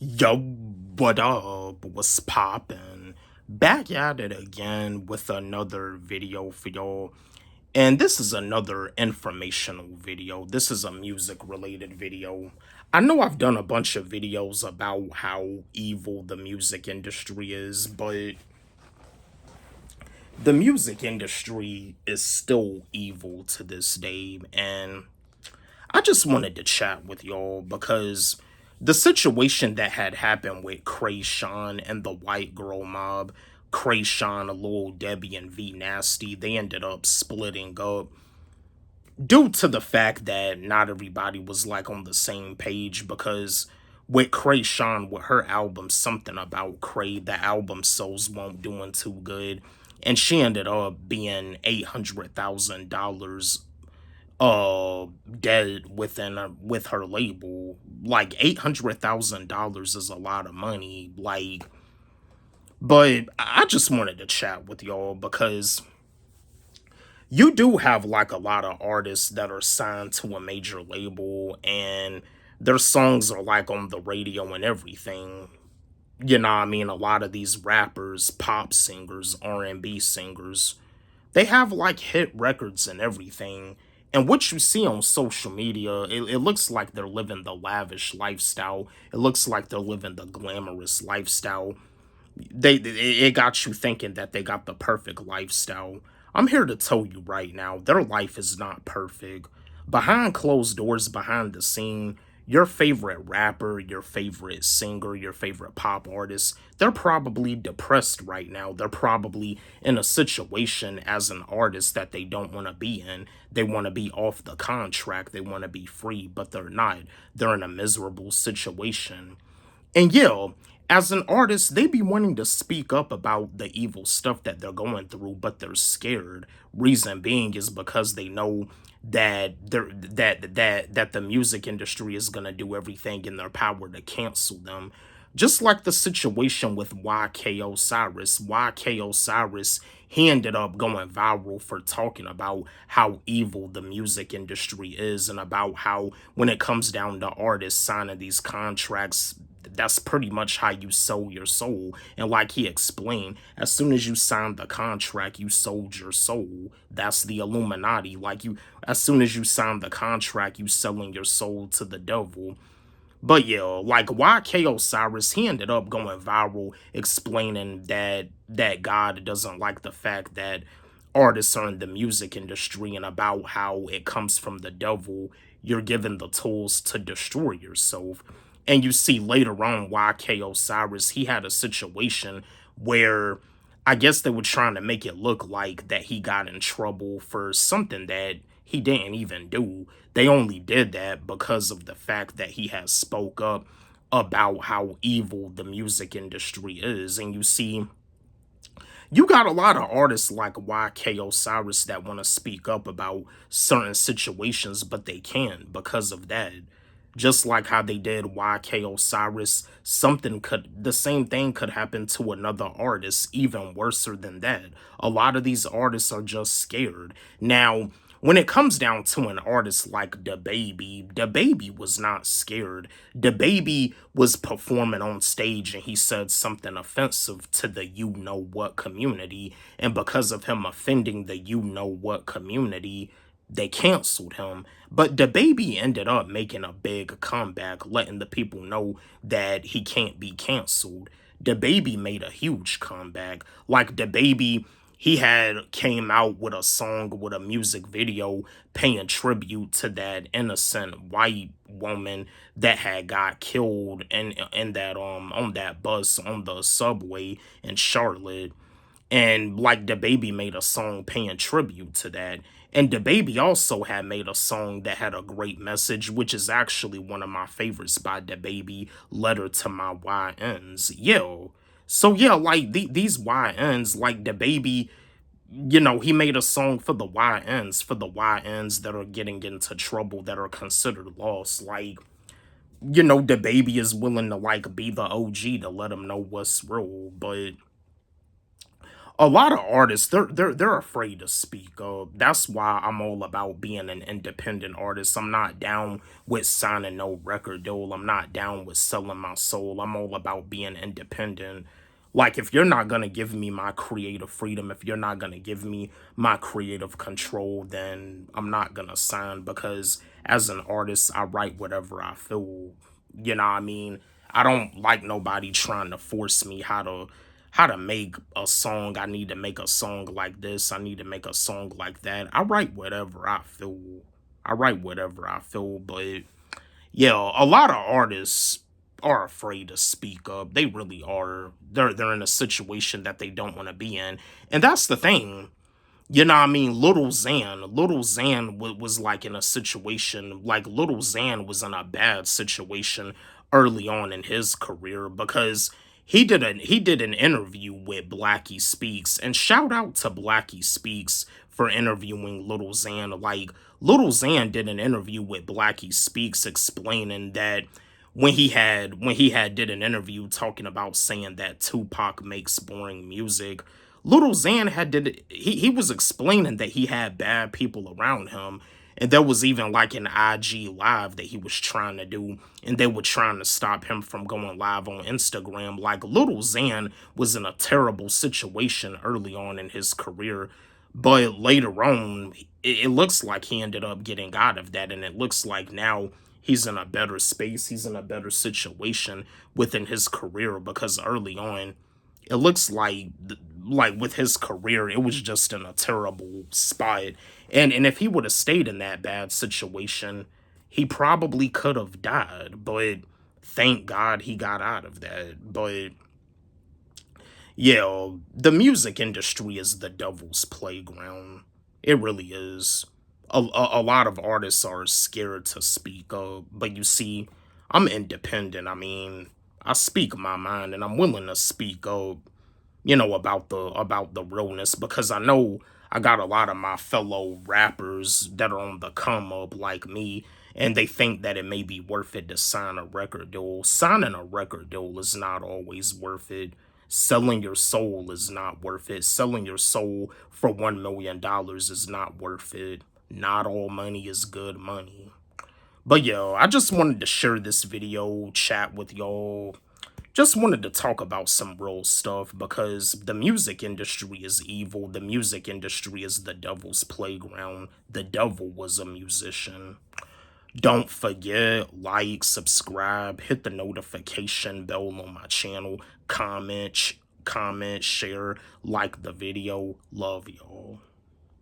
Yo, what up? What's poppin'? Back at it again with another video for y'all. And this is another informational video. This is a music related video. I know I've done a bunch of videos about how evil the music industry is, but the music industry is still evil to this day. And I just wanted to chat with y'all because the situation that had happened with Krayshawn and the white girl mob, Krayshawn, Lil Debbie, and V Nasty, they ended up splitting up due to the fact that not everybody was like on the same page. Because with Krayshawn, with her album Something About Cray, the album sales weren't doing too good, and she ended up being $800,000 dead with her label. Like $800,000 is a lot of money. Like, but I just wanted to chat with y'all because you do have like a lot of artists that are signed to a major label and their songs are like on the radio and everything. You know what I mean? A lot of these rappers, pop singers, R&B singers, they have like hit records and everything. And what you see on social media, it looks like they're living the lavish lifestyle. It looks like they're living the glamorous lifestyle. It got you thinking that they got the perfect lifestyle. I'm here to tell you right now, their life is not perfect. Behind closed doors, behind the scene, your favorite rapper, your favorite singer, your favorite pop artist, they're probably depressed right now. They're probably in a situation as an artist that they don't want to be in. They want to be off the contract, they want to be free, but they're not. They're in a miserable situation. And yeah, as an artist, they be wanting to speak up about the evil stuff that they're going through, but they're scared. Reason being is because they know that the music industry is gonna do everything in their power to cancel them. Just like the situation with YK Osiris. YK Osiris, he ended up going viral for talking about how evil the music industry is and about how when it comes down to artists signing these contracts, that's pretty much how you sell your soul. And like he explained, as soon as you signed the contract, you sold your soul. That's the Illuminati. Like you, as soon as you signed the contract, you selling your soul to the devil. But yeah, like YK Osiris, he ended up going viral explaining that God doesn't like the fact that artists are in the music industry and about how it comes from the devil. You're given the tools to destroy yourself. And you see later on YK Osiris, he had a situation where I guess they were trying to make it look like that he got in trouble for something that he didn't even do. They only did that because of the fact that he has spoke up about how evil the music industry is. And you see, you got a lot of artists like YK Osiris that want to speak up about certain situations, but they can't because of that. Just like how they did YK Osiris, the same thing could happen to another artist, even worse than that. A lot of these artists are just scared. Now, when it comes down to an artist like DaBaby was not scared. DaBaby was performing on stage and he said something offensive to the you know what community. And because of him offending the you know what community, they canceled him. But DaBaby ended up making a big comeback, letting the people know that he can't be canceled. DaBaby made a huge comeback. Like DaBaby, he had came out with a song with a music video paying tribute to that innocent white woman that had got killed in that on that bus on the subway in Charlotte. And like DaBaby made a song paying tribute to that. And DaBaby also had made a song that had a great message, which is actually one of my favorites by DaBaby, Letter to My YNs. Yo. So yeah, like these YNs, like DaBaby, you know, he made a song for the YNs that are getting into trouble, that are considered lost. Like, you know, DaBaby is willing to like be the OG to let them know what's real. But a lot of artists, they're afraid to speak up. That's why I'm all about being an independent artist. I'm not down with signing no record deal. I'm not down with selling my soul. I'm all about being independent. Like, if you're not gonna give me my creative freedom, if you're not gonna give me my creative control, then I'm not gonna sign, because as an artist, I write whatever I feel. You know what I mean? I don't like nobody trying to force me how to make a song. I need to make a song like this. I need to make a song like that. I write whatever I feel. I write whatever I feel, but yeah, a lot of artists are afraid to speak up. They really are. They're in a situation that they don't want to be in. And that's the thing. You know what I mean? Little Xan was like in a situation, like Little Xan was in a bad situation early on in his career, because he did an interview with Blackie Speaks, and shout out to Blackie Speaks for interviewing Little Xan. Like, Little Xan did an interview with Blackie Speaks explaining that when he had did an interview talking about saying that Tupac makes boring music, Little Xan he was explaining that he had bad people around him, and there was even like an IG live that he was trying to do, and they were trying to stop him from going live on Instagram. Like, Little Xan was in a terrible situation early on in his career, but later on, it looks like he ended up getting out of that, and it looks like now he's in a better space, he's in a better situation within his career, because early on, it looks like with his career, it was just in a terrible spot. And if he would have stayed in that bad situation, he probably could have died. But thank God he got out of that. But yeah, the music industry is the devil's playground. It really is. A lot of artists are scared to speak up, but you see, I'm independent. I mean, I speak my mind, and I'm willing to speak up, about the realness, because I know I got a lot of my fellow rappers that are on the come up like me, and they think that it may be worth it to sign a record deal. Signing a record deal is not always worth it. Selling your soul is not worth it. Selling your soul for $1 million is not worth it. Not all money is good money. But yo, I just wanted to share this video, chat with y'all, just wanted to talk about some real stuff, because the music industry is evil. The music industry is the devil's playground. The devil was a musician. Don't forget, like, subscribe, hit the notification bell on my channel, comment, share, like the video. Love y'all.